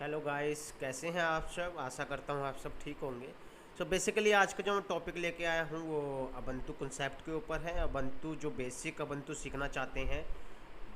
Hello guys, कैसे हैं आप सब। आशा करता हूँ आप सब ठीक होंगे। सो बेसिकली आज का जो मैं टॉपिक लेके आया हूँ वो अबंतु कंसेप्ट के ऊपर है। अबंतु जो बेसिक अबंतु सीखना चाहते हैं,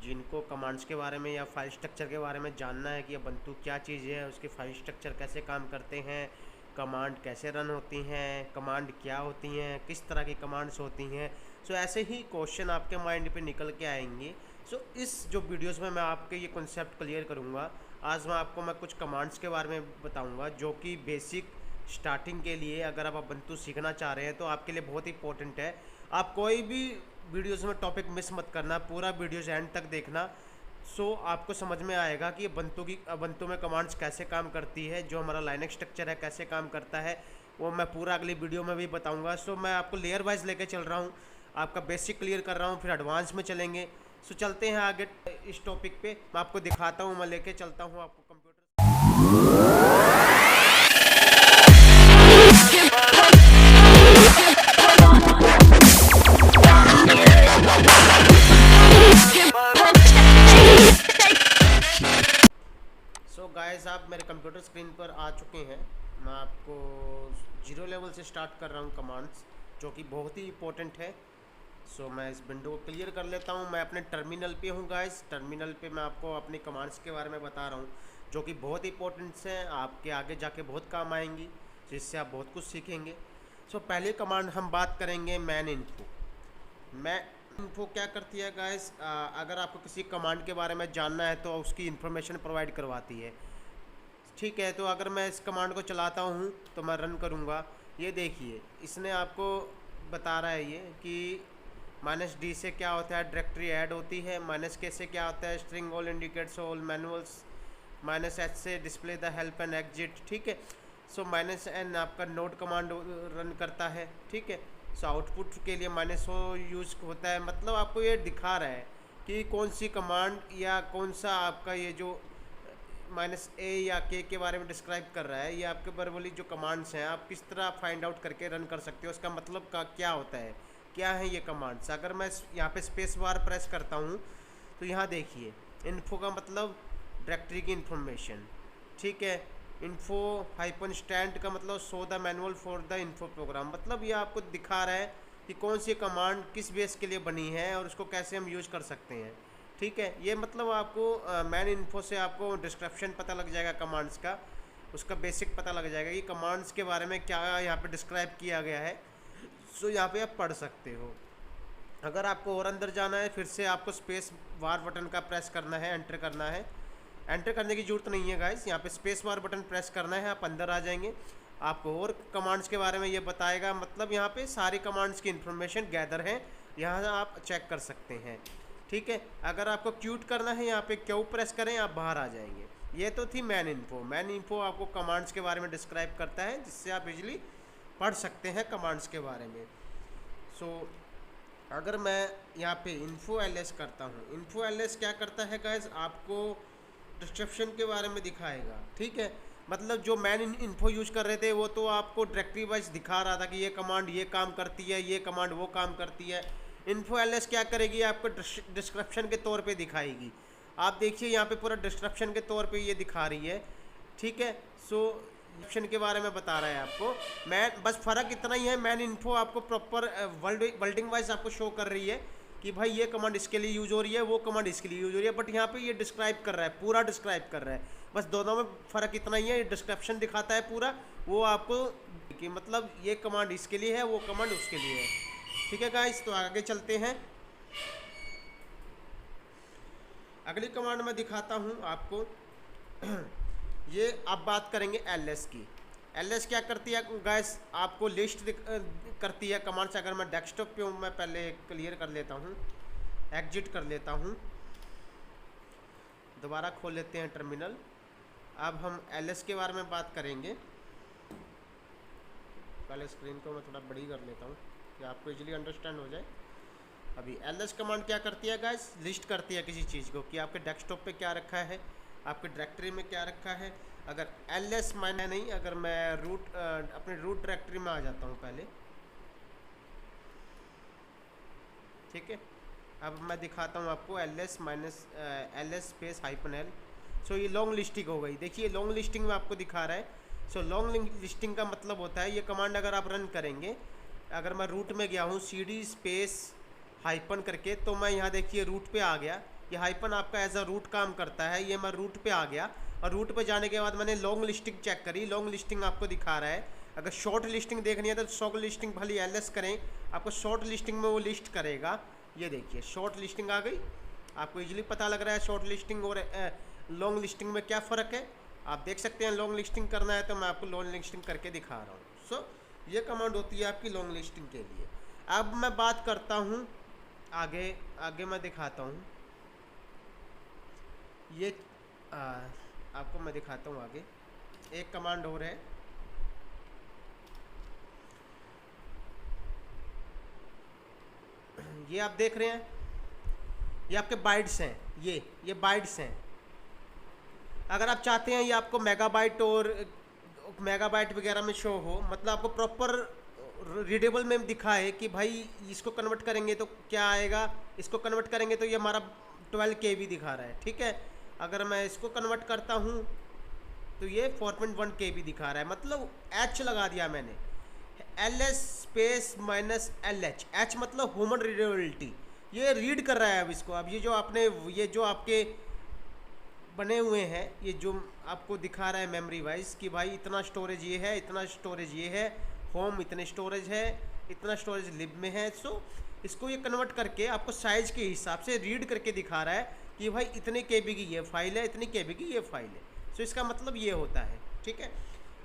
जिनको कमांड्स के बारे में या फाइल स्ट्रक्चर के बारे में जानना है कि अबंतु क्या चीज़ है, उसके फाइल स्ट्रक्चर कैसे काम करते हैं, कमांड कैसे रन होती हैं, कमांड क्या होती हैं, किस तरह की कमांड्स होती हैं। सो ऐसे ही क्वेश्चन आपके माइंड पे निकल के आएंगे। सो इस जो वीडियोस में मैं आपके ये कॉन्सेप्ट क्लियर करूँगा। आज मैं कुछ कमांड्स के बारे में बताऊँगा जो कि बेसिक स्टार्टिंग के लिए, अगर आप अबंतु सीखना चाह रहे हैं तो आपके लिए बहुत इंपॉर्टेंट है। आप कोई भी वीडियोस में टॉपिक मिस मत करना, पूरा वीडियोस एंड तक देखना। सो आपको समझ में आएगा कि अबंतु में कमांड्स कैसे काम करती है, जो हमारा लाइनक्स स्ट्रक्चर है कैसे काम करता है, वो मैं पूरा अगली वीडियो में भी बताऊंगा। सो मैं आपको लेयर वाइज लेके चल रहा हूँ, आपका बेसिक क्लियर कर रहा हूँ, फिर एडवांस में चलेंगे। सो चलते हैं आगे इस टॉपिक पे। मैं आपको दिखाता हूँ, मैं लेके चलता हूँ आपको कंप्यूटर। सो गाइस, आप मेरे कंप्यूटर स्क्रीन पर आ चुके हैं। मैं आपको जीरो लेवल से स्टार्ट कर रहा हूँ कमांड्स, जो कि बहुत ही इंपॉर्टेंट है। सो मैं इस विंडो को क्लियर कर लेता हूँ। मैं अपने टर्मिनल पे हूँ गाइस। टर्मिनल पे मैं आपको अपनी कमांड्स के बारे में बता रहा हूँ, जो कि बहुत इंपॉर्टेंट्स हैं, आपके आगे जाके बहुत काम आएंगी, जिससे आप बहुत कुछ सीखेंगे। सो पहले कमांड हम बात करेंगे मैन इन्फो। मैं इन्फो क्या करती है गाइस, अगर आपको किसी कमांड के बारे में जानना है तो उसकी इन्फॉर्मेशन प्रोवाइड करवाती है। ठीक है, तो अगर मैं इस कमांड को चलाता हूँ तो मैं रन करूँगा। ये देखिए, इसने आपको बता रहा है ये कि -d से क्या होता है, डायरेक्टरी ऐड होती है। -k से क्या होता है, string all indicates all manuals. -h से display the help and exit. ठीक है। सो -n आपका नोट कमांड रन करता है। ठीक है। सो आउटपुट के लिए -o यूज़ होता है। मतलब आपको ये दिखा रहा है कि कौन सी कमांड या कौन सा आपका ये जो -a या k के बारे में डिस्क्राइब कर रहा है। ये आपके वर्बली जो कमांड्स हैं, आप किस तरह फाइंड आउट करके रन कर सकते हो, उसका मतलब का क्या होता है, क्या है ये कमांड्स। अगर मैं यहाँ पे स्पेस बार प्रेस करता हूँ तो यहाँ देखिए, इन्फो का मतलब डायरेक्टरी की इन्फॉर्मेशन। ठीक है। इन्फो हाइपन स्टैंड का मतलब show the manual for the info program. मतलब ये आपको दिखा रहा है कि कौन सी कमांड किस बेस के लिए बनी है और उसको कैसे हम यूज कर सकते हैं। ठीक है। ये मतलब आपको मैन इन्फो से आपको डिस्क्रिप्शन पता लग जाएगा कमांड्स का, उसका बेसिक पता लग जाएगा कि कमांड्स के बारे में क्या यहाँ पे डिस्क्राइब किया गया है। सो यहाँ पे आप पढ़ सकते हो। अगर आपको और अंदर जाना है, फिर से आपको स्पेस बार बटन का प्रेस करना है, एंटर करना है। एंटर करने की जरूरत नहीं है गाइस, यहाँ पे स्पेस बार बटन प्रेस करना है, आप अंदर आ जाएंगे। आपको और कमांड्स के बारे में ये बताएगा। मतलब यहाँ पे सारी कमांड्स की इन्फॉर्मेशन गैदर है, यहाँ आप चेक कर सकते हैं। ठीक है। अगर आपको क्यूट करना है, यहाँ पे क्यू प्रेस करें, आप बाहर आ जाएंगे। ये तो थी मैन इन्फो। मैन इन्फो आपको कमांड्स के बारे में डिस्क्राइब करता है, जिससे आप इजीली पढ़ सकते हैं कमांड्स के बारे में। सो अगर मैं यहाँ पे इन्फो एल करता हूँ, इन्फो एल क्या करता है गाइज, आपको डिस्क्रिप्शन के बारे में दिखाएगा। ठीक है। मतलब जो मैन इन्फो यूज कर रहे थे वो तो आपको डायरेक्टरी वाइज दिखा रहा था कि ये कमांड ये काम करती है, ये कमांड वो काम करती है। इन्फो एल क्या करेगी, आपको डिस्क्रिप्शन के तौर पे दिखाएगी। आप देखिए यहाँ पे पूरा डिस्क्रिप्शन के तौर पे ये दिखा रही है। ठीक है। सो ऑप्शन के बारे में बता रहा है आपको। मैन बस फ़र्क इतना ही है, मैन इन्फो आपको प्रॉपर वर्ल्डिंग वाइज आपको शो कर रही है कि भाई ये कमांड इसके लिए यूज हो रही है, वो कमांड इसके लिए यूज हो रही है। बट यहाँ पे ये डिस्क्राइब कर रहा है, पूरा डिस्क्राइब कर रहा है। बस दोनों में फ़र्क इतना ही है, ये डिस्क्रिप्शन दिखाता है पूरा, वो आपको कि मतलब ये कमांड इसके लिए है, वो कमांड उसके लिए है। ठीक है गाइस, तो आगे चलते हैं। अगली कमांड मैं दिखाता हूँ आपको। ये अब बात करेंगे एलएस की। एलएस क्या करती है गाइस, आपको लिस्ट करती है कमांड्स। अगर मैं डेस्कटॉप पे हूँ, मैं पहले क्लियर कर लेता हूँ, एग्जिट कर लेता हूँ, दोबारा खोल लेते हैं टर्मिनल। अब हम एलएस के बारे में बात करेंगे। पहले स्क्रीन को मैं थोड़ा बड़ी कर लेता हूँ कि आपको इजीली अंडरस्टैंड हो जाए। अभी एलएस कमांड क्या करती है गाइस, लिस्ट करती है किसी चीज़ को कि आपके डेस्कटॉप पे क्या रखा है, आपके डायरेक्टरी में क्या रखा है। अगर एलएस मैंने नहीं, अगर मैं अपने रूट डायरेक्टरी में आ जाता हूँ पहले। ठीक है। अब मैं दिखाता हूँ आपको एलएस -ls स्पेस -l। सो ये लॉन्ग लिस्टिंग हो गई। देखिए लॉन्ग लिस्टिंग में आपको दिखा रहा है। सो लॉन्ग लिस्टिंग का मतलब होता है, ये कमांड अगर आप रन करेंगे, अगर मैं रूट में गया हूँ cd स्पेस हाइपन करके, तो मैं यहाँ देखिए रूट पे आ गया। ये हाइपन आपका एज अ रूट काम करता है। ये मैं रूट पे आ गया और रूट पे जाने के बाद मैंने लॉन्ग लिस्टिंग चेक करी। लॉन्ग लिस्टिंग आपको दिखा रहा है। अगर शॉर्ट लिस्टिंग देखनी है तो शॉर्ट लिस्टिंग भले एलएस करें, आपको शॉर्ट लिस्टिंग में वो लिस्ट करेगा। ये देखिए शॉर्ट लिस्टिंग आ गई। आपको इजीली पता लग रहा है शॉर्ट लिस्टिंग और लॉन्ग लिस्टिंग में क्या फ़र्क है। आप देख सकते हैं लॉन्ग लिस्टिंग करना है तो मैं आपको लॉन्ग लिस्टिंग करके दिखा रहा हूँ। सो ये कमांड होती है आपकी लॉन्ग लिस्टिंग के लिए। अब मैं बात करता हूँ आगे मैं दिखाता हूँ। ये आपको मैं दिखाता हूँ आगे एक कमांड और है। ये आप देख रहे हैं, ये आपके बाइट्स हैं। ये बाइट्स हैं। अगर आप चाहते हैं ये आपको मेगाबाइट और मेगाबाइट वगैरह में शो हो, मतलब आपको प्रॉपर रीडेबल में दिखाए कि भाई इसको कन्वर्ट करेंगे तो क्या आएगा, इसको कन्वर्ट करेंगे तो ये हमारा 12 KB दिखा रहा है। ठीक है, अगर मैं इसको कन्वर्ट करता हूँ तो ये 4.1 KB दिखा रहा है। मतलब H लगा दिया मैंने, LS space minus LH। H मतलब ह्यूमन रीडेबिलिटी। ये रीड कर रहा है अब इसको। अब ये जो आपके बने हुए हैं, ये जो आपको दिखा रहा है मेमोरी वाइज कि भाई इतना स्टोरेज ये है, इतना स्टोरेज ये है, होम इतने स्टोरेज है, इतना स्टोरेज लिब में है। सो इसको ये कन्वर्ट करके आपको साइज के हिसाब से रीड करके दिखा रहा है कि भाई इतने KB की ये फाइल है, इतनी KB की ये फाइल है। सो इसका मतलब ये होता है। ठीक है,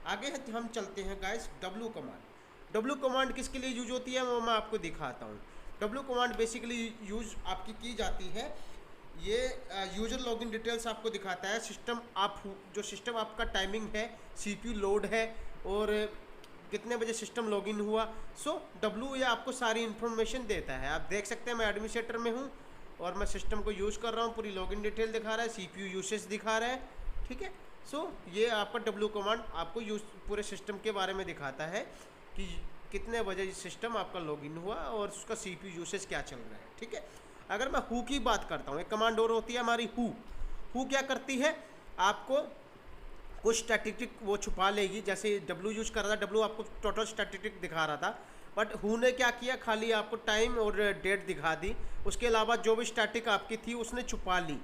आगे हम चलते हैं guys W command. W command किसके लिए यूज होती है वो मैं आपको दिखाता हूँ। W कमांड बेसिकली यूज आपकी की जाती है, ये यूजर लॉगिन डिटेल्स आपको दिखाता है। सिस्टम आपका टाइमिंग है, CPU लोड है और कितने बजे सिस्टम लॉगिन हुआ। सो W ये आपको सारी इन्फॉर्मेशन देता है। आप देख सकते हैं मैं एडमिनिस्ट्रेटर में हूँ और मैं सिस्टम को यूज़ कर रहा हूँ। पूरी लॉगिन डिटेल दिखा रहा है, CPU यूसेज दिखा रहा है। ठीक है, सो ये आपका W कमांड आपको पूरे सिस्टम के बारे में दिखाता है कि कितने बजे सिस्टम आपका लॉगिन हुआ और उसका CPU यूसेज क्या चल रहा है। ठीक है, अगर मैं हु की बात करता हूँ, एक कमांड और होती है हमारी हु क्या करती है, आपको कुछ स्टैटिस्टिक वो छुपा लेगी। जैसे W यूज कर रहा था, W आपको टोटल स्टैटिस्टिक दिखा रहा था, बट हु ने क्या किया, खाली आपको टाइम और डेट दिखा दी। उसके अलावा जो भी स्टैटिक आपकी थी उसने छुपा ली।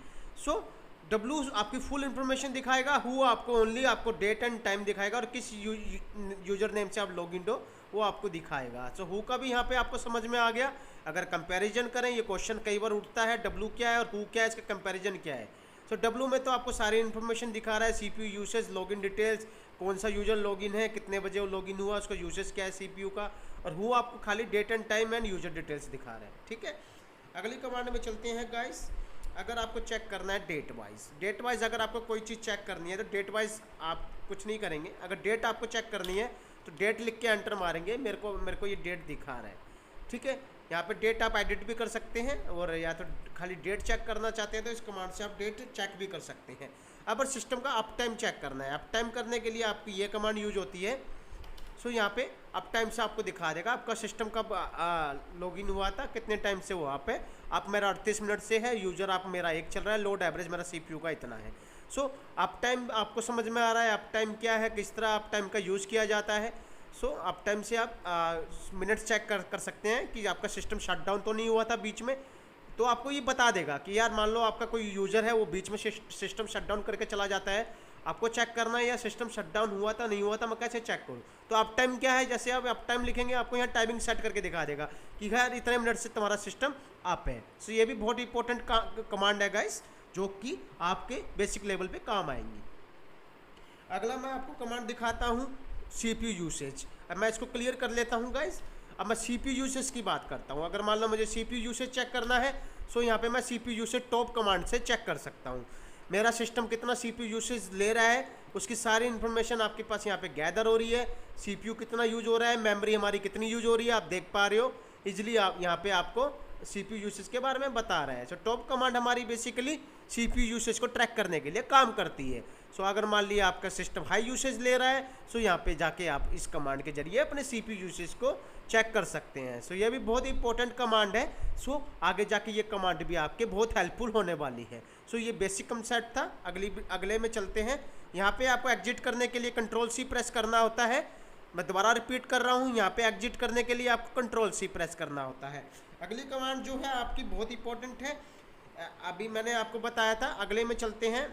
सो W आपकी फुल इन्फॉर्मेशन दिखाएगा, हु आपको ओनली आपको डेट एंड टाइम दिखाएगा और किस यूजर नेम से आप लॉगिन हो वो आपको दिखाएगा। सो हु का भी यहाँ पे आपको समझ में आ गया। अगर कंपैरिजन करें, ये क्वेश्चन कई बार उठता है, W क्या है और हु क्या है, इसका कंपैरिजन क्या है। सो W में तो आपको सारी इन्फॉर्मेशन दिखा रहा है, CPU यूसेज, लॉगिन डिटेल्स, कौन सा यूजर लॉगिन है, कितने बजे वो लॉगिन हुआ, उसका यूसेज क्या है CPU का, और हु आपको खाली date and time and user details दिखा रहा है। ठीक है, अगली कमांड में चलते हैं गाइस। अगर आपको चेक करना है डेट वाइज अगर आपको कोई चीज़ चेक करनी है तो डेट वाइज आप कुछ नहीं करेंगे। अगर डेट आपको चेक करनी है तो डेट लिख के एंटर मारेंगे, मेरे को ये डेट दिखा रहा है। ठीक है, यहाँ पे डेट आप एडिट भी कर सकते हैं और या तो खाली डेट चेक करना चाहते हैं तो इस कमांड से आप डेट चेक भी कर सकते हैं। अब सिस्टम का अप टाइम चेक करना है, अप टाइम करने के लिए आपकी ये कमांड यूज होती है। सो यहाँ पे अप टाइम से आपको दिखा देगा आपका सिस्टम कब लॉगिन हुआ था, कितने टाइम से हुआ पे। आप मेरा 38 मिनट से है, यूजर आप मेरा 1 चल रहा है, लोड एवरेज मेरा CPU का इतना है। सो अप टाइम आपको समझ में आ रहा है अप टाइम क्या है, किस तरह अप टाइम का यूज़ किया जाता है। सो अप टाइम से आप मिनट्स चेक कर सकते हैं कि आपका सिस्टम शट डाउन तो नहीं हुआ था बीच में। तो आपको ये बता देगा कि यार मान लो आपका कोई यूज़र है वो बीच में सिस्टम शट डाउन करके चला जाता है, आपको चेक करना है या सिस्टम शट डाउन हुआ था नहीं हुआ था, मैं कैसे चेक करूँ। तो अप टाइम क्या है, जैसे आप अप टाइम लिखेंगे आपको यहाँ टाइमिंग सेट करके दिखा देगा कि यार इतने मिनट से तुम्हारा सिस्टम अप है। सो ये भी बहुत इंपॉर्टेंट कमांड है गाइस, जो कि आपके बेसिक लेवल पे काम आएंगी। अगला मैं आपको कमांड दिखाता हूँ CPU यूसेज। अब मैं इसको क्लियर कर लेता हूँ गाइस। अब मैं CPU यूसेज की बात करता हूँ। अगर मान लो मुझे CPU यूसेज चेक करना है, सो यहाँ पे मैं CPU यूसेज टॉप कमांड से चेक कर सकता हूँ। मेरा सिस्टम कितना CPU यूसेज ले रहा है उसकी सारी इन्फॉर्मेशन आपके पास यहाँ पे गैदर हो रही है। CPU कितना यूज हो रहा है, मेमोरी हमारी कितनी यूज हो रही है, आप देख पा रहे हो इजीली। आप यहाँ पे आपको CPU यूसेज के बारे में बता रहा है। सो टॉप कमांड हमारी बेसिकली CPU यूसेज को ट्रैक करने के लिए काम करती है। सो अगर मान लिया आपका सिस्टम हाई यूसेज ले रहा है, सो यहाँ पे जाके आप इस कमांड के जरिए अपने CPU यूसेज को चेक कर सकते हैं। सो ये भी बहुत इंपॉर्टेंट कमांड है। सो आगे जाके ये कमांड भी आपके बहुत हेल्पफुल होने वाली है। सो ये बेसिक कंसेप्ट था। अगले में चलते हैं। यहाँ पे आपको एग्जिट करने के लिए Ctrl+C प्रेस करना होता है। मैं दोबारा रिपीट कर रहा हूँ, यहाँ पे एग्जिट करने के लिए आपको Ctrl+C प्रेस करना होता है। अगली कमांड जो है आपकी बहुत इंपॉर्टेंट है, अभी मैंने आपको बताया था। अगले में चलते हैं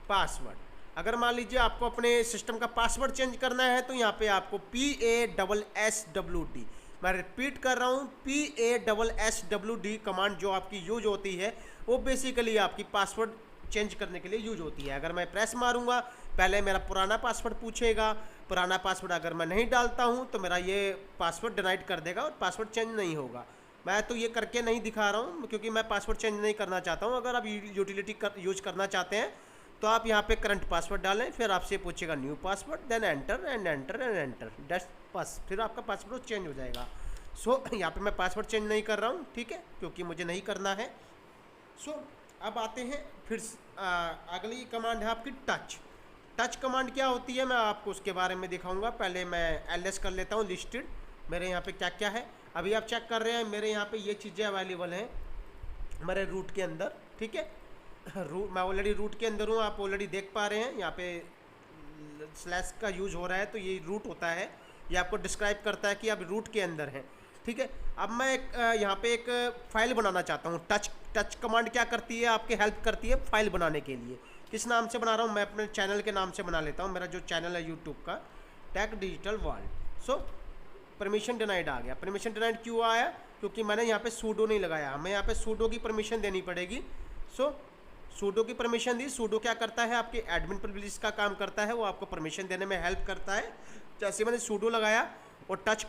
पासवर्ड। अगर मान लीजिए आपको अपने सिस्टम का पासवर्ड चेंज करना है तो यहाँ पे आपको PASSWD, मैं रिपीट कर रहा हूँ, PASSWD कमांड जो आपकी यूज होती है वो बेसिकली आपकी पासवर्ड चेंज करने के लिए यूज होती है। अगर मैं प्रेस मारूंगा, पहले मेरा पुराना पासवर्ड पूछेगा। पुराना पासवर्ड अगर मैं नहीं डालता हूं तो मेरा ये पासवर्ड डिनाइट कर देगा और पासवर्ड चेंज नहीं होगा। मैं तो ये करके नहीं दिखा रहा हूं क्योंकि मैं पासवर्ड चेंज नहीं करना चाहता हूं। अगर आप यूटिलिटी यूज करना चाहते हैं तो आप यहाँ पे करंट पासवर्ड डालें, फिर आपसे पूछेगा new password, then enter and enter and enter, that's बस, फिर आपका पासवर्ड चेंज हो जाएगा। सो यहाँ पे मैं पासवर्ड चेंज नहीं कर रहा हूँ, ठीक है, क्योंकि मुझे नहीं करना है। सो अब आते हैं फिर अगली कमांड है आपकी टच कमांड। क्या होती है मैं आपको उसके बारे में दिखाऊंगा। पहले मैं LS कर लेता हूँ लिस्टेड, मेरे यहाँ पे क्या क्या है। अभी आप चेक कर रहे हैं मेरे यहाँ पे ये चीज़ें अवेलेबल हैं मेरे रूट के अंदर, ठीक है। मैं ऑलरेडी रूट के अंदर हूँ, आप ऑलरेडी देख पा रहे हैं यहाँ पे स्लैश का यूज हो रहा है, तो ये रूट होता है, ये आपको डिस्क्राइब करता है कि आप रूट के अंदर हैं, ठीक है। अब मैं यहाँ पे एक फाइल बनाना चाहता हूँ। टच कमांड क्या करती है, आपके हेल्प करती है फाइल बनाने के लिए। किस नाम से बना रहा हूँ, मैं अपने चैनल के नाम से बना लेता हूँ। मेरा जो चैनल है यूट्यूब का, टेक डिजिटल वर्ल्ड। सो परमिशन डिनाइड आ गया। परमिशन डिनाइड क्यों आया, क्योंकि मैंने यहाँ पे सूडो नहीं लगाया, हमें यहाँ पे सूडो की परमिशन देनी पड़ेगी। सो सूडो की परमिशन दी। सूडो क्या करता है, आपके एडमिन प्रिविलेज का काम करता है, वो आपको परमिशन देने में हेल्प करता है। जैसे मैंने सूडो लगाया और टच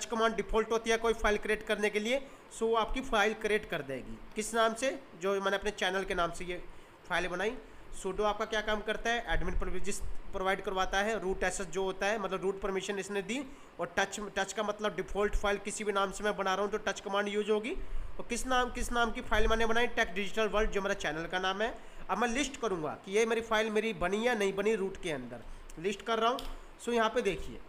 कमांड डिफ़ॉल्ट होती है कोई फाइल क्रिएट करने के लिए। सो वो आपकी फ़ाइल क्रिएट कर देगी। किस नाम से, जो मैंने अपने चैनल के नाम से ये फाइल बनाई। सूडो आपका क्या काम करता है, एडमिन प्रिविलेजेस प्रोवाइड करवाता है। रूट एसेस जो होता है, मतलब रूट परमिशन इसने दी। और टच का मतलब डिफ़ॉल्ट फाइल किसी भी नाम से मैं बना रहा हूँ तो टच कमांड यूज होगी। और किस नाम की फाइल मैंने बनाई, टेक डिजिटल वर्ल्ड, जो मेरा चैनल का नाम है। अब मैं लिस्ट करूँगा कि ये मेरी फाइल मेरी बनी या नहीं बनी, रूट के अंदर लिस्ट कर रहा हूँ। सो यहाँ पे देखिए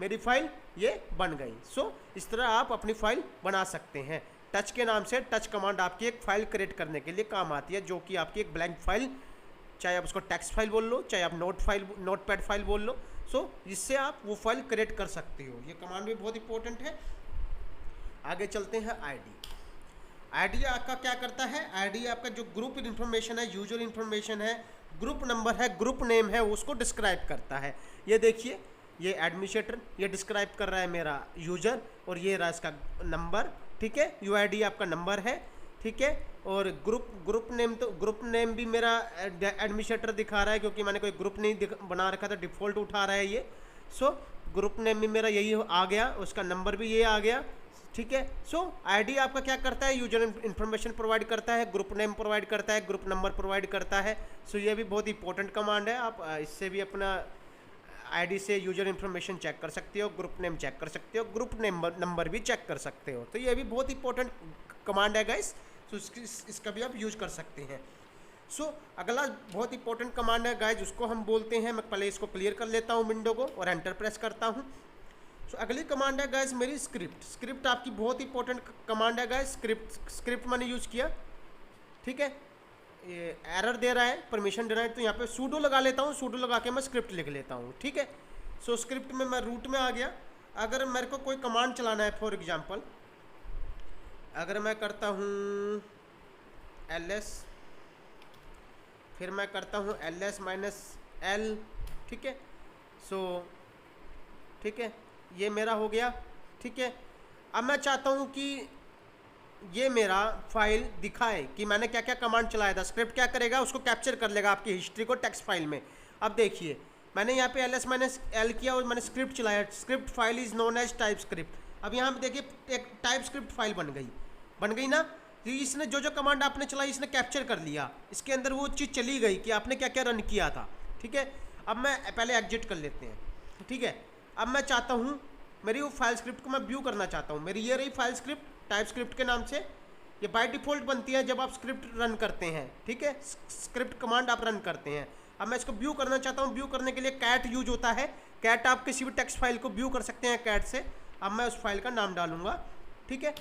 मेरी फाइल ये बन गई। सो इस तरह आप अपनी फाइल बना सकते हैं। टच के नाम से टच कमांड आपकी एक फाइल क्रिएट करने के लिए काम आती है, जो कि आपकी एक ब्लैंक फाइल, चाहे आप उसको टेक्स्ट फाइल बोल लो, चाहे आप नोटपैड फाइल बोल लो। सो इससे आप वो फाइल क्रिएट कर सकते हो। ये कमांड भी बहुत इंपॉर्टेंट है। आगे चलते हैं आईडी आपका क्या करता है। आईडी आपका जो ग्रुप इन्फॉर्मेशन है, यूजर इन्फॉर्मेशन है, ग्रुप नंबर है, ग्रुप नेम है, उसको डिस्क्राइब करता है। ये देखिए, ये एडमिनिस्ट्रेटर ये डिस्क्राइब कर रहा है मेरा यूजर, और ये रहा इसका नंबर, ठीक है। यूआईडी आपका नंबर है, ठीक है। और ग्रुप नेम, तो ग्रुप नेम भी मेरा एडमिनिस्ट्रेटर दिखा रहा है, क्योंकि मैंने कोई ग्रुप नहीं बना रखा था, डिफ़ॉल्ट उठा रहा है ये। सो ग्रुप नेम भी मेरा यही आ गया, उसका नंबर भी ये आ गया, ठीक है। सो आईडी आपका क्या करता है, यूजर इन्फॉर्मेशन प्रोवाइड करता है, ग्रुप नेम प्रोवाइड करता है, ग्रुप नंबर प्रोवाइड करता है। सो ये भी बहुत इंपॉर्टेंट कमांड है। आप इससे भी अपना आईडी से यूजर इन्फॉर्मेशन चेक कर सकते हो, ग्रुप नेम चेक कर सकते हो, ग्रुप नंबर भी चेक कर सकते हो। तो ये भी बहुत इंपॉर्टेंट कमांड है गाइस। तो इसका भी आप यूज कर सकते हैं। सो अगला बहुत इंपॉर्टेंट कमांड है गाइस, उसको हम बोलते हैं, मैं पहले इसको क्लियर कर लेता हूँ विंडो को और एंटर प्रेस करता हूँ। सो अगली कमांड है गाइस मेरी स्क्रिप्ट आपकी बहुत इंपॉर्टेंट कमांड है गाइस। स्क्रिप्ट मैंने यूज़ किया, ठीक है। ये एरर दे रहा है, परमिशन डिनाइड, तो यहाँ पे सूडो लगा लेता हूँ। सूडो लगा के मैं स्क्रिप्ट लिख लेता हूँ, ठीक है। सो स्क्रिप्ट में मैं रूट में आ गया। अगर मेरे को कोई कमांड चलाना है, फॉर एग्जांपल अगर मैं करता हूँ ls, फिर मैं करता हूँ ls-l, ठीक है। सो ठीक है, ये मेरा हो गया, ठीक है। अब मैं चाहता हूँ कि ये मेरा फाइल दिखाए कि मैंने क्या क्या कमांड चलाया था। स्क्रिप्ट क्या करेगा, उसको कैप्चर कर लेगा आपकी हिस्ट्री को टेक्स्ट फाइल में। अब देखिए मैंने यहाँ पे ls-l किया और मैंने स्क्रिप्ट चलाया। Script file is known as type script. अब यहाँ पे देखिए एक टाइप स्क्रिप्ट फाइल बन गई ना। तो इसने जो कमांड आपने चलाई इसने कैप्चर कर लिया, इसके अंदर वो चीज़ चली गई कि आपने क्या क्या रन किया था, ठीक है। अब मैं पहले एग्जिट कर लेते हैं, ठीक है। अब मैं चाहता हूँ मेरी वो फाइल स्क्रिप्ट को मैं व्यू करना चाहता हूँ। मेरी ये रही फाइल स्क्रिप्ट टाइप स्क्रिप्ट के नाम से। ये बाय डिफ़ॉल्ट बनती है जब आप स्क्रिप्ट रन करते हैं, ठीक है, स्क्रिप्ट कमांड आप रन करते हैं। अब मैं इसको व्यू करना चाहता हूँ। व्यू करने के लिए कैट यूज होता है। कैट आप किसी भी टेक्स्ट फाइल को व्यू कर सकते हैं कैट से। अब मैं उस फाइल का नाम डालूंगा, ठीक है।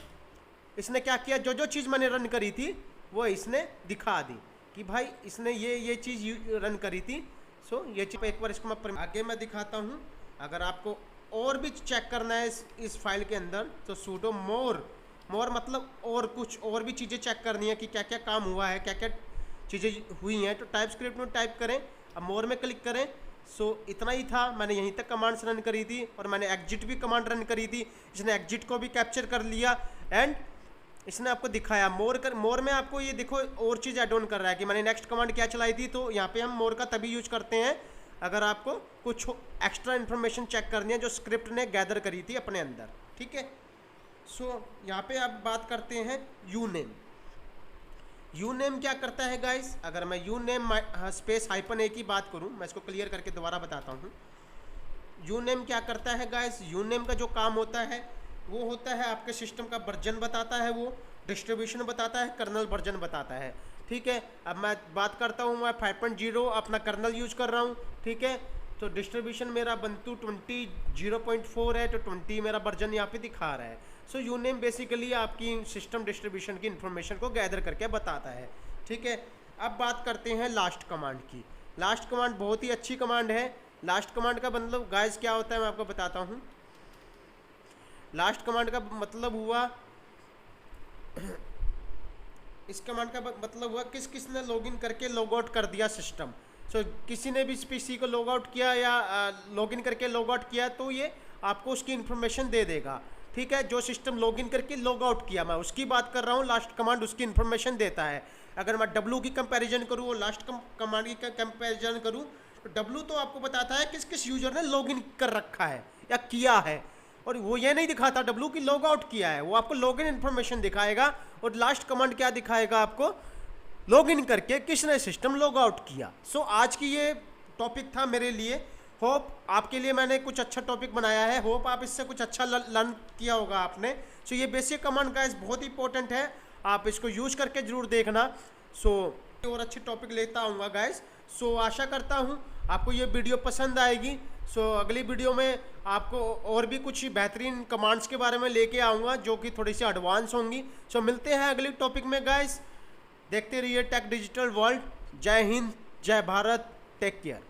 इसने क्या किया, जो जो चीज़ मैंने रन करी थी वो इसने दिखा दी कि भाई इसने ये चीज़ रन करी थी। सो ये चीज़ एक बार इसको मैं आगे मैं दिखाता हूँ। अगर आपको और भी चेक करना है इस फाइल के अंदर तो sudo मोर मतलब और कुछ और भी चीज़ें चेक करनी है कि क्या क्या काम हुआ है, क्या क्या चीज़ें हुई हैं, तो टाइप स्क्रिप्ट में टाइप करें। अब मोर में क्लिक करें। सो इतना ही था, मैंने यहीं तक कमांड्स रन करी थी और मैंने एग्जिट भी कमांड रन करी थी। इसने एग्जिट को भी कैप्चर कर लिया एंड इसने आपको दिखाया मोर में आपको ये देखो और चीज़ ऐड ऑन कर रहा है कि मैंने नेक्स्ट कमांड क्या चलाई थी। तो यहाँ पे हम मोर का तभी यूज करते हैं अगर आपको कुछ एक्स्ट्रा इन्फॉर्मेशन चेक करनी है जो स्क्रिप्ट ने गैदर करी थी अपने अंदर, ठीक है। सो यहाँ पे आप बात करते हैं यूनेम। यूनेम क्या करता है गाइस, अगर मैं यूनेम स्पेस -a की बात करूँ, मैं इसको क्लियर करके दोबारा बताता हूँ। यूनेम क्या करता है गाइस, यूनेम का जो काम होता है वो होता है आपके सिस्टम का वर्जन बताता है, वो डिस्ट्रीब्यूशन बताता है, कर्नल वर्जन बताता है, ठीक है। अब मैं बात करता हूँ, मैं 5.0 अपना कर्नल यूज कर रहा हूँ, ठीक है। तो डिस्ट्रीब्यूशन मेरा बंतु 20.0.4 है, तो 20 मेरा वर्जन यहाँ पे दिखा रहा है। सो यूनेम बेसिकली आपकी सिस्टम डिस्ट्रीब्यूशन की इन्फॉर्मेशन को गैदर करके बताता है, ठीक है। अब बात करते हैं लास्ट कमांड की। लास्ट कमांड बहुत ही अच्छी कमांड है। लास्ट कमांड का मतलब गाइस क्या होता है मैं आपको बताता हूँ। लास्ट कमांड का मतलब हुआ इस कमांड का मतलब हुआ किसने लॉगिन करके लॉग आउट कर दिया सिस्टम। सो किसी ने भी इस पीसी को लॉग आउट किया या लॉगिन करके लॉग आउट किया तो ये आपको उसकी इन्फॉर्मेशन दे देगा, ठीक है। जो सिस्टम लॉगिन करके लॉग आउट किया मैं उसकी बात कर रहा हूँ। लास्ट कमांड उसकी इन्फॉर्मेशन देता है। अगर मैं W की कंपैरिजन करूँ और लास्ट कमांड की कंपैरिजन करूँ तो W तो आपको बताता है किस यूजर ने लॉगिन कर रखा है या किया है, और वो ये नहीं दिखाता W की लॉग आउट किया है, वो आपको लॉगिन इन्फॉर्मेशन दिखाएगा। और लास्ट कमांड क्या दिखाएगा आपको, लॉगिन करके किसने सिस्टम लॉग आउट किया। सो आज की ये टॉपिक था मेरे लिए। होप आपके लिए मैंने कुछ अच्छा टॉपिक बनाया है। होप आप इससे कुछ अच्छा लर्न किया होगा आपने। सो ये बेसिक कमांड गाइस बहुत इंपॉर्टेंट है, आप इसको यूज करके जरूर देखना। सो और अच्छे टॉपिक लेता आऊँगा गाइस। सो आशा करता हूँ आपको ये वीडियो पसंद आएगी। सो अगली वीडियो में आपको और भी कुछ बेहतरीन कमांड्स के बारे में लेके आऊँगा जो कि थोड़ी सी एडवांस होंगी। सो मिलते हैं अगली टॉपिक में गाइस। देखते रहिए टेक डिजिटल वर्ल्ड। जय हिंद, जय भारत, टेक केयर।